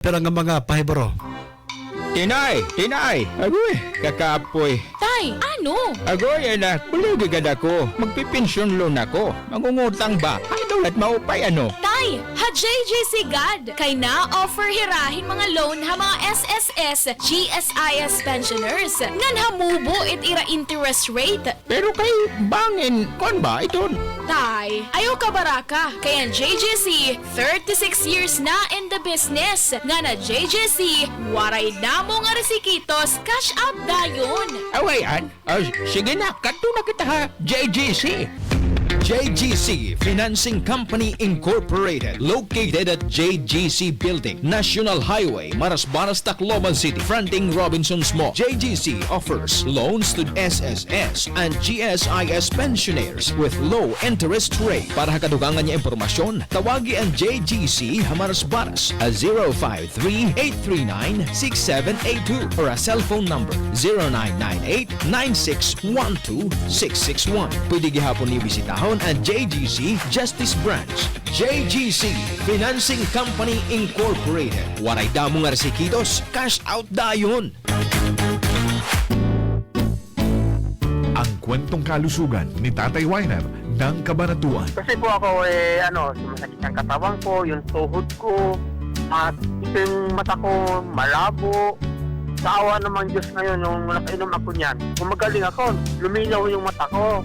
Pero nga mga pahibaro. Tinay! Agoy, kakapoy. Tay, ano? Agoy, anak, bulugigad ako. Magpipensyon loan ako. Mangungutang ba? Ano at maupay ano? Tay, ha JJC God. Kay na offer hirahin mga loan ha mga SSS, GSIS pensioners. Ngan hamubo it ira interest rate. Pero kay bangin, kon ba ito? Tay, ayaw ka baraka. Kaya JJC, 36 years na in the business. Nga na JJC, waray na mo nga resikitos, cash out dayon. Awayan, sige na, kato na kita ha, JGC. JGC Financing Company Incorporated, located at JGC Building, National Highway, Marasbaras, Tacloban City, fronting Robinson's Mall. JGC offers loans to SSS and GSIS pensioners with low interest rate. Para kadugangan niya impormasyon, tawagi ang JGC Marasbaras at 053-839-6782 or a cellphone number 0998-9612-661. Pwede gihapon ni bisitahon ang JGC Justice Branch. JGC Financing Company Incorporated. Waray damo nga resikitos, cash out dayon. Ang kwentong kalusugan ni Tatay Weiner ng Kabanatuan. Kasi po ako sumasakit ang katawan ko, yung tuhod ko, at ito yung mata ko malabo. Sa awa naman Diyos ngayon, nung nakainom ako niyan, gumagaling ako, luminaw yung mata ko.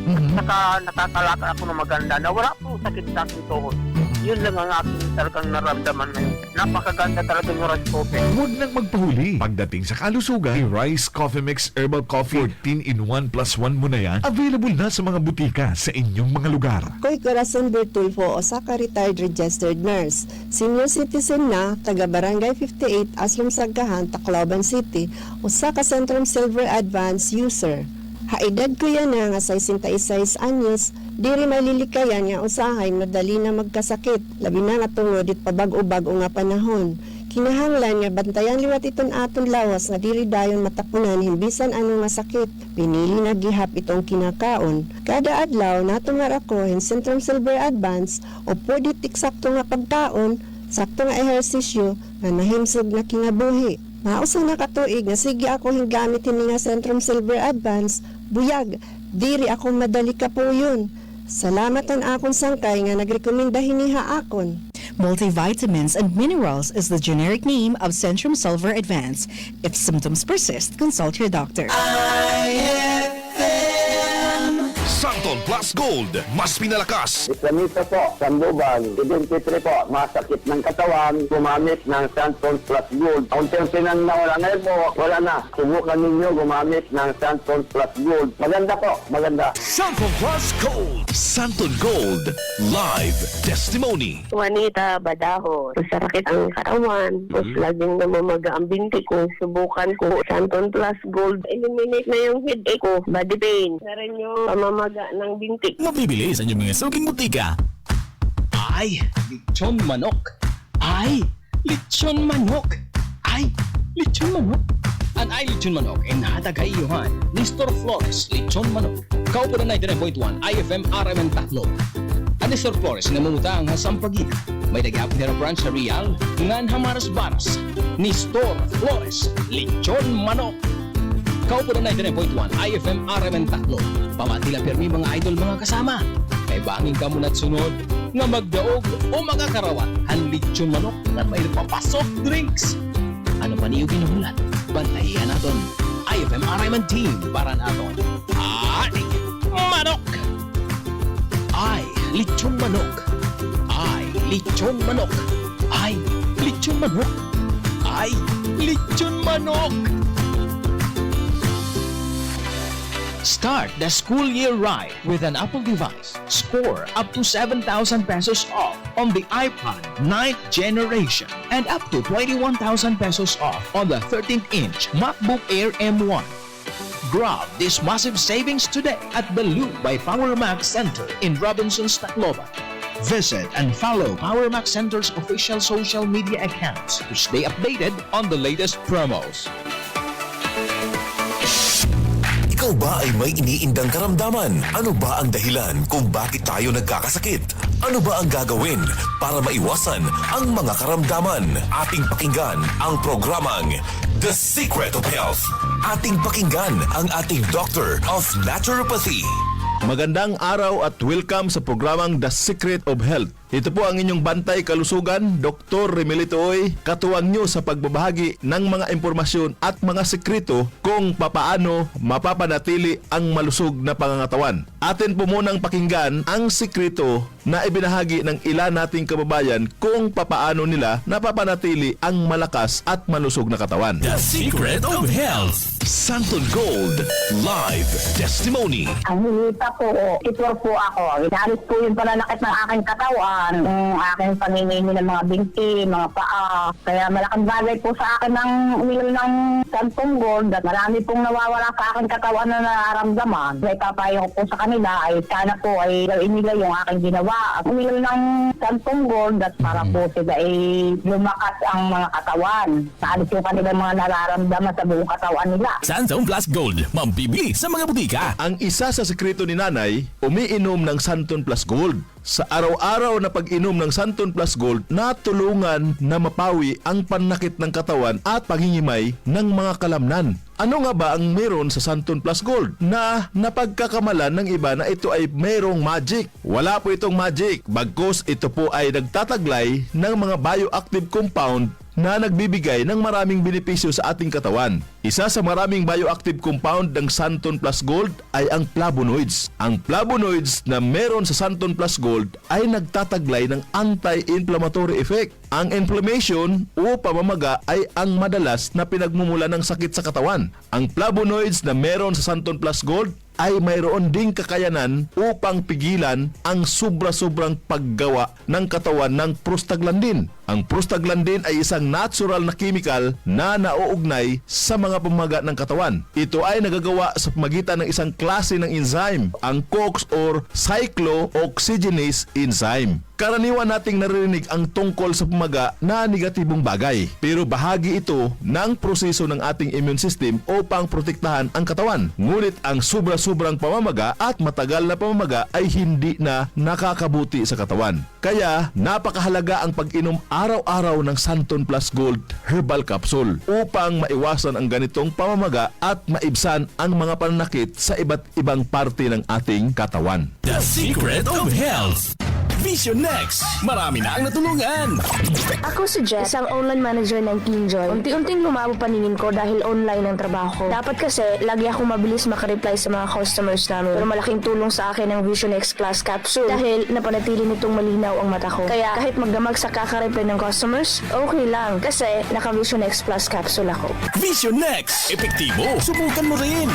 Saka nakakalakad ako ng maganda na wala pong sakit sa aking tuhod. Yun lang ang aking talagang naramdaman ngayon. Napakaganda talaga ng Rice Coffee. Huwag nang magpahuli. Pagdating sa kalusugan, Rice Coffee Mix Herbal Coffee 14-in-1 plus 1 mo na yan. Available na sa mga butika sa inyong mga lugar. Koy Corazon Bertulfo, Osaka retired registered nurse. Senior citizen na, taga Barangay 58, Aslum Sagkahan, Tacloban City. Osaka Centrum Silver Advance user. Haedad ko yan nga 66 anyos, diri malilikayan nga usahay madali na magkasakit, labi na nga tungod it pabag-o-bago nga panahon. Kinahanglan nga bantayan liwat iton aton lawas nga diri dayon matapunan himbisan ano nga sakit. Pinili na gihap itong kinakaon. Kada adlaw natungar ako in Centrum Silver Advance o pwede tiksakto nga pagkaon, sakto nga ehersisyo nga nahimsog na kinabuhi. Mausang nakatuig nga sige ako hinggamit hini nga Centrum Silver Advance, buyag, diri akong madali ka po yun. Salamat ang akong sangkay nga nagrekomenda hiniha akon. Multivitamins and minerals is the generic name of Centrum Silver Advance. If symptoms persist, consult your doctor. Santon Plus Gold, mas pinalakas. Islamita po, Sandoval, 23 po, masakit ng katawan, gumamit ng Santon Plus Gold. Kung tensinan na wala na po, wala na. Subukan ninyo gumamit ng Santon Plus Gold. Maganda po, maganda. Santon Plus Gold. Santon Gold. Live Testimony. Juanita Badaho. Masakit ang katawan. Tapos laging namamaga ang binti ko. Subukan ko Santon Plus Gold. Eliminate na yung headache ko. Body pain. Na rin yung pamamaga ng binti. Mabibili sa inyong mga suking butika. Ay, lechon manok. Ay, lechon manok. Ay, lechon manok. An ay lechon manok en hatag kaiyuhan ni Store Flores lechon manok. Kaupo na 99.1 IFM RMN Tatlo. Ang Store Flores namumutang sa Sampaguita. May dagap na branch sa Real ngan Hamaras Baras ni Store Flores lechon manok. Kaupo na 99.1 IFM RMN Tatlo. Pamatila permi mga idol mga kasama. May banging kamunat sunod nga magdaog o magakarawat ang lechon manok na may papasok drinks. Ano pa niyo ginuhulat? Bantayan natin. IFM RMN Team para natin. Ay, manok! Ay, lechon manok. Ay, lechon manok. Ay, lechon manok. Ay, lechon manok. Start the school year right with an Apple device. Score up to 7,000 pesos off on the iPod 9th generation and up to 21,000 pesos off on the 13-inch MacBook Air M1. Grab this massive savings today at Baloo by PowerMax Center in Robinson's, Tacloban. Visit and follow PowerMax Center's official social media accounts to stay updated on the latest promos. Ikaw Ikaw ba ay may iniindang karamdaman? Ano ba ang dahilan kung bakit tayo nagkakasakit? Ano ba ang gagawin para maiwasan ang mga karamdaman? Ating pakinggan ang programang The Secret of Health. Ating pakinggan ang ating Doctor of Naturopathy. Magandang araw at welcome sa programang The Secret of Health. Ito po ang inyong bantay kalusugan, Dr. Remelito Oy, katuwang nyo sa pagbabahagi ng mga impormasyon at mga sekreto kung papaano mapapanatili ang malusog na pangangatawan. Atin po munang pakinggan ang sekreto na ibinahagi ng ilan nating kababayan kung papaano nila napapanatili ang malakas at malusog na katawan. The Secret of Health. Santon Gold Live Testimony. Ang hinita po, itwar po ako. Inalis po yung pananakit ng aking katawan, yung aking paninini ng mga binti, mga paa. Kaya malaking bagay po sa akin ng uminom ng Santon Gold at marami pong nawawala sa aking katawan na nararamdaman. Kaya papayo ko po sa kanila ay sana po ay gawin nila yung aking ginawa. At uminom ng Santon Gold at para po sila ay lumakas ang mga katawan. Naalis yung kanilang mga nararamdaman sa buong katawan nila. Santon Plus Gold. Mambibili sa mga butika. Ang isa sa sekreto ni Nanay, umiinom ng Santon Plus Gold. Sa araw-araw na pag-inom ng Santon Plus Gold, natulungan na mapawi ang panakit ng katawan at pangingimay ng mga kalamnan. Ano nga ba ang meron sa Santon Plus Gold na napagkakamalan ng iba na ito ay mayroong magic? Wala po itong magic, bagkus ito po ay nagtataglay ng mga bioactive compound na nagbibigay ng maraming benepisyo sa ating katawan. Isa sa maraming bioactive compound ng Santon Plus Gold ay ang flavonoids. Ang flavonoids na meron sa Santon Plus Gold ay nagtataglay ng anti-inflammatory effect. Ang inflammation o pamamaga ay ang madalas na pinagmumula ng sakit sa katawan. Ang flavonoids na meron sa Santon Plus Gold ay mayroon ding kakayanan upang pigilan ang sobra-sobrang paggawa ng katawan ng prostaglandin. Ang prostaglandin ay isang natural na chemical na nauugnay sa mga pamamaga ng katawan. Ito ay nagagawa sa pamagitan ng isang klase ng enzyme, ang COX or cyclooxygenase enzyme. Karaniwan nating naririnig ang tungkol sa pamaga na negatibong bagay, pero bahagi ito ng proseso ng ating immune system upang protektahan ang katawan. Ngunit ang sobra-sobrang pamamaga at matagal na pamamaga ay hindi na nakakabuti sa katawan. Kaya napakahalaga ang pag-inom araw-araw ng Santon Plus Gold Herbal Capsule upang maiwasan ang ganitong pamamaga at maibsan ang mga pananakit sa iba't ibang parte ng ating katawan. The Secret of Health. Vision Next. Marami na ang natulungan. Ako si Jess, isang online manager ng Kingjoy. Unti-unting lumabo paningin ko dahil online ang trabaho ko. Dapat kasi, lagi ako mabilis makareply sa mga customers namin. Pero malaking tulong sa akin ang Vision X Plus Capsule dahil napanatili nitong malinaw ang mata ko. Kaya kahit magdamag sa kakareply ng customers, okay lang kasi naka Vision X Plus Capsule ako. Vision Next. Epektibo. Subukan mo rin.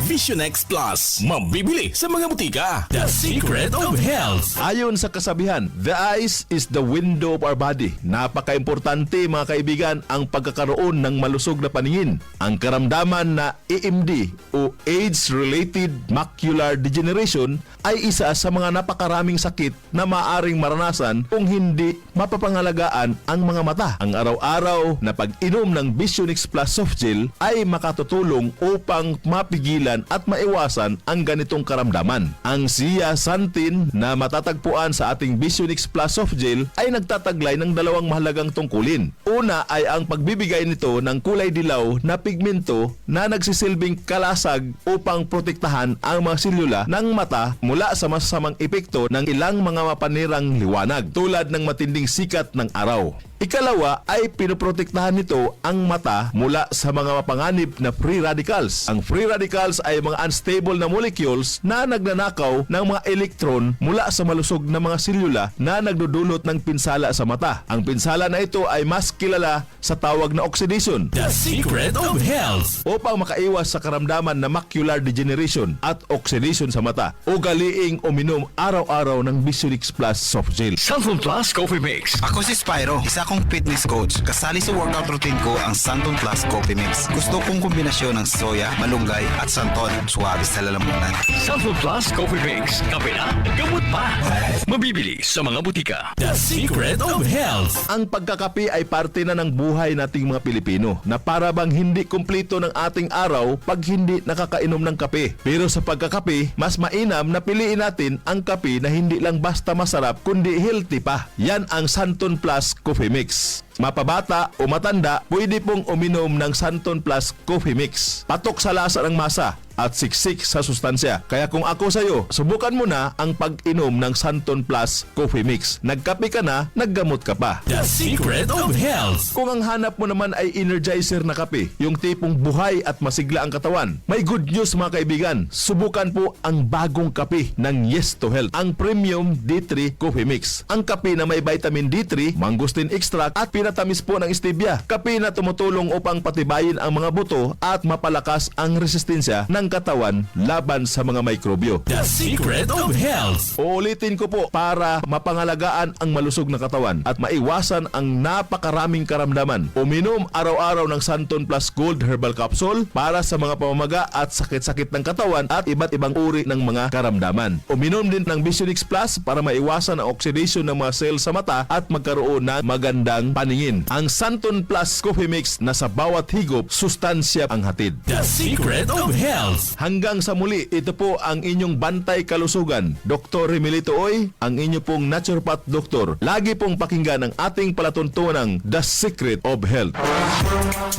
Vision X Plus. Mambibili sa mga butika. The Secret of Health. Ayon sa kasabihan, the eyes is the window of our body. Napaka-importante mga kaibigan ang pagkakaroon ng malusog na paningin. Ang karamdaman na AMD o Age-Related Macular Degeneration ay isa sa mga napakaraming sakit na maaring maranasan kung hindi mapapangalagaan ang mga mata. Ang araw-araw na pag-inom ng Vision X Plus Soft Gel ay makatutulong upang mapigilan at maiwasan ang ganitong karamdaman. Ang zeaxanthin na matatagpuan sa ating Vision X Plus Soft Gel ay nagtataglay ng dalawang mahalagang tungkulin. Una ay ang pagbibigay nito ng kulay dilaw na pigmento na nagsisilbing kalasag upang protektahan ang mga selula ng mata mula sa masasamang epekto ng ilang mga mapanirang liwanag tulad ng matinding sikat ng araw. Ikalawa ay pinoprotektahan nito ang mata mula sa mga mapanganib na free radicals. Ang free radicals ay mga unstable na molecules na nagnanakaw ng mga elektron mula sa malusog na mga selula na nagdudulot ng pinsala sa mata. Ang pinsala na ito ay mas kilala sa tawag na oxidation. The Secret of Health. Upang makaiwas sa karamdaman na macular degeneration at oxidation sa mata, ugaliing uminom araw-araw ng Vision X Plus Soft Gel. Santon Plus Coffee Mix. Ako si Spyro, isa akong fitness coach. Kasali sa workout routine ko ang Santon Plus Coffee Mix. Gusto kong kombinasyon ng soya, malunggay at santon. Suwabe sa lalamunan. Santon Plus Coffee Mix. Kape na, gamot pa. Mabibili sa mga butika. The Secret of Health. Ang pagkakape ay parte na ng buhay nating mga Pilipino na para bang hindi kumpleto ng ating araw pag hindi nakakainom ng kape. Pero sa pagkakape, mas mainam na piliin natin ang kape na hindi lang basta masarap kundi healthy pa. Yan ang Santon Plus Coffee Mix. Mapabata o matanda, pwede pong uminom ng Santon Plus Coffee Mix. Patok sa lasa ng masa at siksik sa sustansya. Kaya kung ako sa'yo, subukan mo na ang pag-inom ng Santon Plus Coffee Mix. Nagkape ka na, naggamot ka pa. The Secret of Health. Kung ang hanap mo naman ay energizer na kape, yung tipong buhay at masigla ang katawan, may good news mga kaibigan. Subukan po ang bagong kape ng Yes to Health, ang Premium D3 Coffee Mix. Ang kape na may vitamin D3, mangosteen extract at pinatamis po ng stevia. Kape na tumutulong upang patibayin ang mga buto at mapalakas ang resistensya ng katawan laban sa mga mikrobyo. The Secret of Health. Uulitin ko po para mapangalagaan ang malusog na katawan at maiwasan ang napakaraming karamdaman. Uminom araw-araw ng Santon Plus Gold Herbal Capsule para sa mga pamamaga at sakit-sakit ng katawan at iba't ibang uri ng mga karamdaman. Uminom din ng Visionix Plus para maiwasan ang oxidation ng mga cells sa mata at magkaroon ng magandang paningin. Ang Santon Plus Coffee Mix na sa bawat higop, sustansya ang hatid. The Secret of Health. Hanggang sa muli, ito po ang inyong bantay kalusugan. Dr. Remilito Oy, ang inyo pong naturopath doktor. Lagi pong pakinggan ang ating palatuntunang The Secret of Health.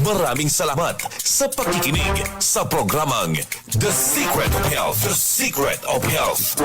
Maraming salamat sa pakikinig sa programang The Secret of Health. The Secret of Health.